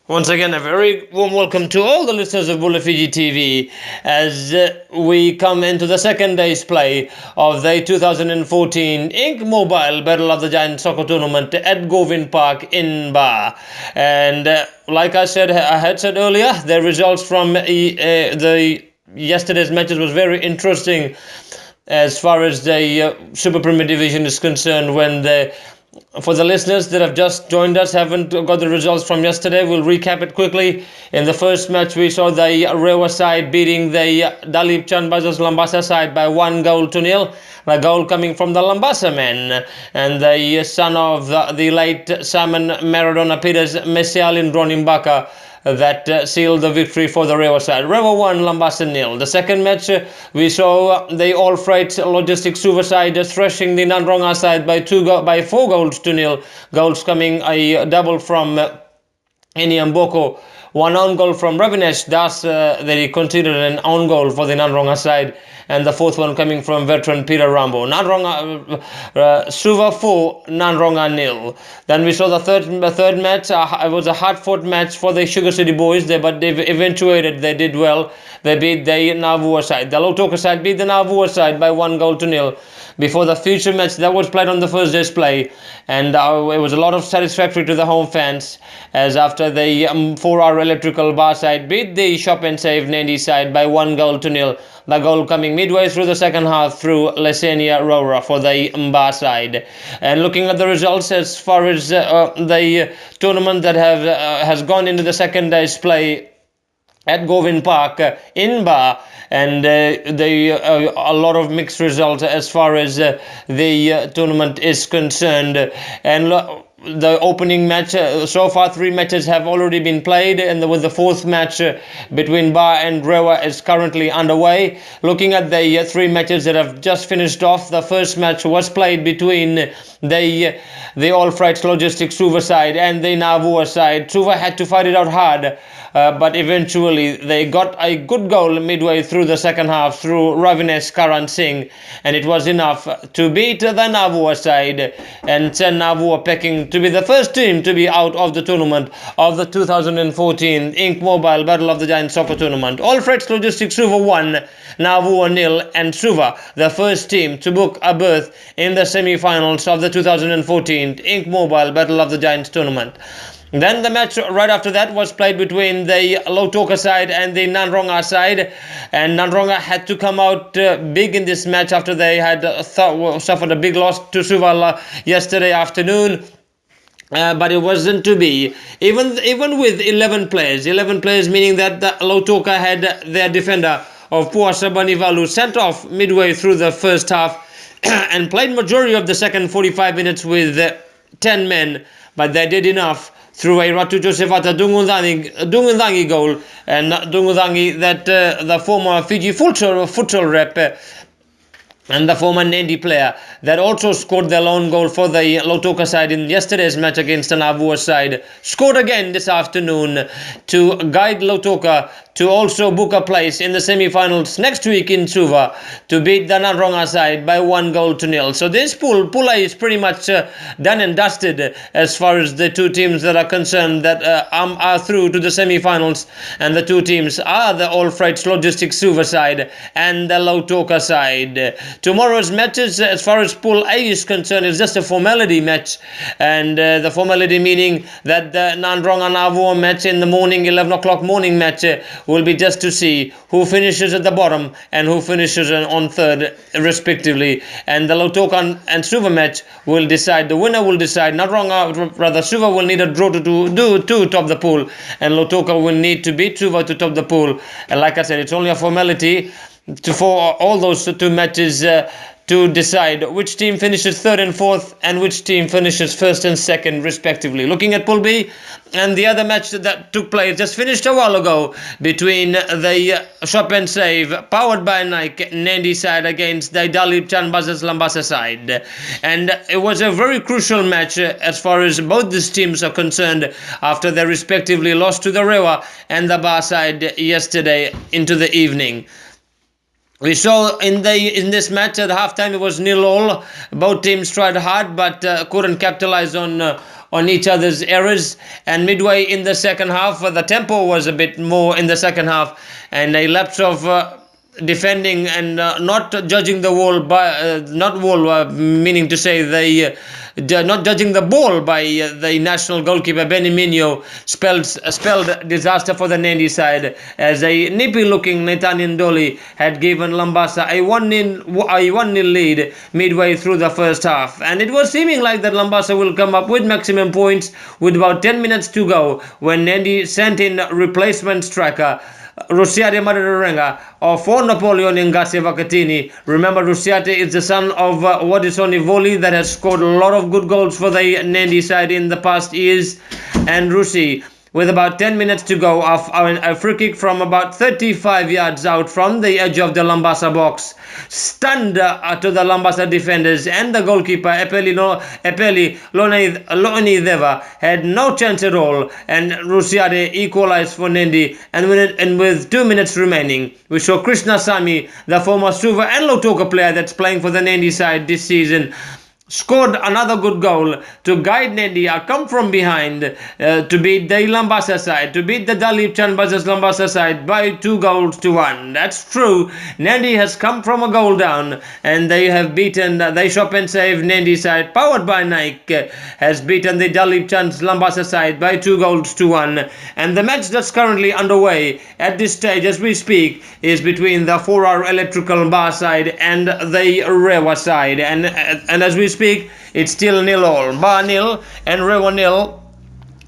Once again, a very warm welcome to all the listeners of Bula Fiji TV as we come into the second day's play of the 2014 Inc. Mobile Battle of the Giants Soccer Tournament at Govin Park in Ba. And like I had said earlier, the results from the yesterday's matches was very interesting as far as the Super Premier Division is concerned. For the listeners that have just joined us, haven't got the results from yesterday, we'll recap it quickly. In the first match, we saw the Rewa side beating the Dalip Chanbazas Lambasa side by 1-0. The goal coming from the Lambasa men and the son of the late Simon Maradona Peters, Messialin Bronimbaka, that sealed the victory for the Rewa side. Rewa 1, Lambasa 0. The second match, we saw the All Freight Logistics Suva side thrashing the Nandronga side by 4-0. Goals coming a double from Eniamboko, one own goal from Ravinesh Das. They considered an own goal for the Nandronga side, and the fourth one coming from veteran Peter Rambo. Nandronga Suva 4, Nandronga 0. Then we saw the third match. It was a hard-fought match for the Sugar City boys, but they eventuated. They did well. They beat the Navua side. The Lautoka side beat the Navua side by 1-0. Before the future match that was played on the first day's play, and it was a lot of satisfactory to the home fans, as after the 4-hour electrical bar side beat the Shop and Save Nandi side by 1-0. The goal coming midway through the second half through Lesenia Rora for the bar side. And looking at the results as far as the tournament that has gone into the second day's play at Govin Park in Ba, and a lot of mixed results as far as the tournament is concerned. And the opening match, so far 3 matches have already been played, and with the fourth match between Ba and Rewa is currently underway. Looking at the 3 matches that have just finished off, the first match was played between the All Freight Logistics Suva side and the Navua side. Suva had to fight it out hard, but eventually they got a good goal midway through the second half through Ravinesh Karan Singh, and it was enough to beat the Navua side and send Navua pecking to be the first team to be out of the tournament of the 2014 Inc. Mobile Battle of the Giants Soccer Tournament. All Freight Logistics Suva 1, Navua 0, and Suva the first team to book a berth in the semi-finals of the 2014 Inc. Mobile Battle of the Giants Tournament. Then the match right after that was played between the Lautoka side and the Nandronga side, and Nandronga had to come out big in this match after they had suffered a big loss to Suva yesterday afternoon. But it wasn't to be. Even with 11 players meaning that the Lautoka had their defender of Puasa Banivalu sent off midway through the first half and played majority of the second 45 minutes with 10 men, but they did enough through a Ratu Josefata Dungundangi goal, and Dungundangi, that the former Fiji futsal rep and the former Nandi player, that also scored their lone goal for the Lautoka side in yesterday's match against the Navua side, scored again this afternoon to guide Lautoka to also book a place in the semi-finals next week in Suva to beat the Nandronga side by 1-0. So this Pula is pretty much done and dusted as far as the two teams that are concerned that are through to the semi-finals, and the two teams are the All Freight Logistics Suva side and the Lautoka side. Tomorrow's matches, as far as Pool A is concerned, is just a formality match, and the formality meaning that the Nandronga Navua match in the morning, 11 o'clock morning match, will be just to see who finishes at the bottom and who finishes on third, respectively. And the Lautoka and Suva match will decide, the winner will decide. Suva will need a draw to top the pool, and Lautoka will need to beat Suva to top the pool. And like I said, it's only a formality for all those two matches to decide which team finishes third and fourth and which team finishes first and second, respectively. Looking at Pool B and the other match that took place, just finished a while ago, between the Shop and Save, powered by Nike, Nandi side against the Dalip Chanbazas Lambasa side. And it was a very crucial match as far as both these teams are concerned, after they respectively lost to the Rewa and the Ba side yesterday into the evening. We saw in this match at halftime it was 0-0. Both teams tried hard but couldn't capitalize on on each other's errors, and midway in the second half, the tempo was a bit more in the second half, and a lapse of defending and not judging the wall by meaning to say they not judging the ball by the national goalkeeper Benny Minho spelled disaster for the Nandi side, as a nippy looking Nathaniel Ndoli had given Lambasa a 1-0 lead midway through the first half, and it was seeming like that Lambasa will come up with maximum points with about 10 minutes to go when Nandi sent in replacement striker Rusiate Madararenga for Napoleon Ngase Vakatini. Remember, Rusiate is the son of Wadisoni Voli that has scored a lot of good goals for the Nandi side in the past years. And Rusi, with about 10 minutes to go, off a free kick from about 35 yards out from the edge of the Lambasa box, stunned to the Lambasa defenders, and the goalkeeper Epeli Loni Deva had no chance at all, and Rusiade equalized for Nandi, and with 2 minutes remaining, we saw Krishna Sami, the former Suva and Lautoka player that's playing for the Nandi side this season, scored another good goal to guide Nandi come from behind to beat the Lambasa side, to beat the Dalip Chanbazas Lambasa side by 2-1. That's true. Nandi has come from a goal down, and they have beaten the Shop and Save Nandi side, powered by Nike, has beaten the Dalip Chans Lambasa side by 2-1. And the match that's currently underway at this stage as we speak is between the 4R Electrical Bar side and the Rewa side, and as we speak, it's still 0-0, Bar 0 and Rewa 0.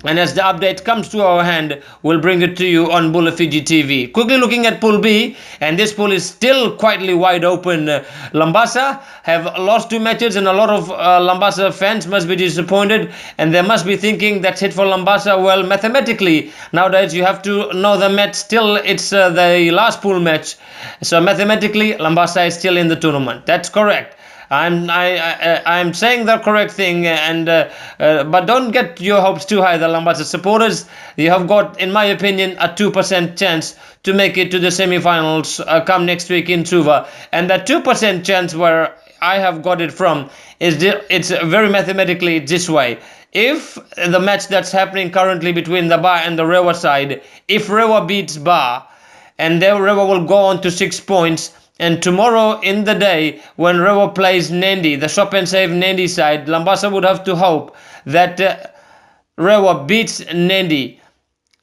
And as the update comes to our hand, we'll bring it to you on Bula Fiji TV. Quickly looking at Pool B, and this pool is still quietly wide open. Lambasa have lost 2 matches, and a lot of Lambasa fans must be disappointed, and they must be thinking that's it for Lambasa. Well, mathematically, nowadays you have to know the match. Still, it's the last pool match, so mathematically, Lambasa is still in the tournament. That's correct. I'm saying the correct thing, and but don't get your hopes too high, the Lambasa supporters. You have got, in my opinion, a 2% chance to make it to the semi-finals come next week in Suva, and that 2% chance where I have got it from is it's very mathematically this way. If the match that's happening currently between the Bar and the Rewa side, if Rewa beats Bar, and then Rewa will go on to 6 points. And tomorrow in the day, when Rewa plays Nandi, the Shop and Save Nandi side, Lambasa would have to hope that Rewa beats Nandi.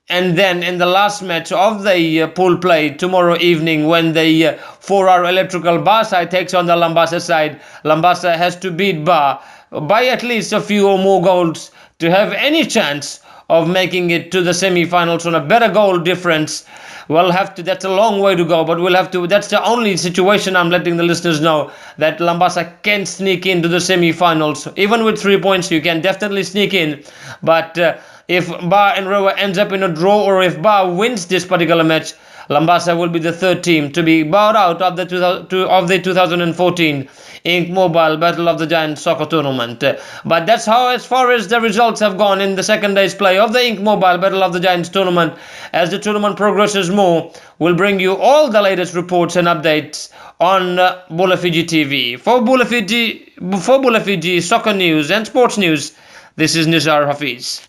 And then in the last match of the pool play tomorrow evening, when the 4R Electrical Bar side takes on the Lambasa side, Lambasa has to beat Bar by at least a few or more goals to have any chance of making it to the semi-finals on a better goal difference. We'll have to, that's a long way to go, but we'll have to, that's the only situation I'm letting the listeners know, that Lambasa can sneak into the semi-finals. Even with 3 points, you can definitely sneak in. But if Bar and Rewa ends up in a draw, or if Bar wins this particular match, Lambasa will be the third team to be bowed out of the 2014 Ink Mobile Battle of the Giants soccer tournament. But that's how, as far as the results have gone in the second day's play of the Ink Mobile Battle of the Giants tournament. As the tournament progresses more, we'll bring you all the latest reports and updates on Bula Fiji TV. For Bula Fiji soccer news and sports news, this is NIZAR HAFIZ.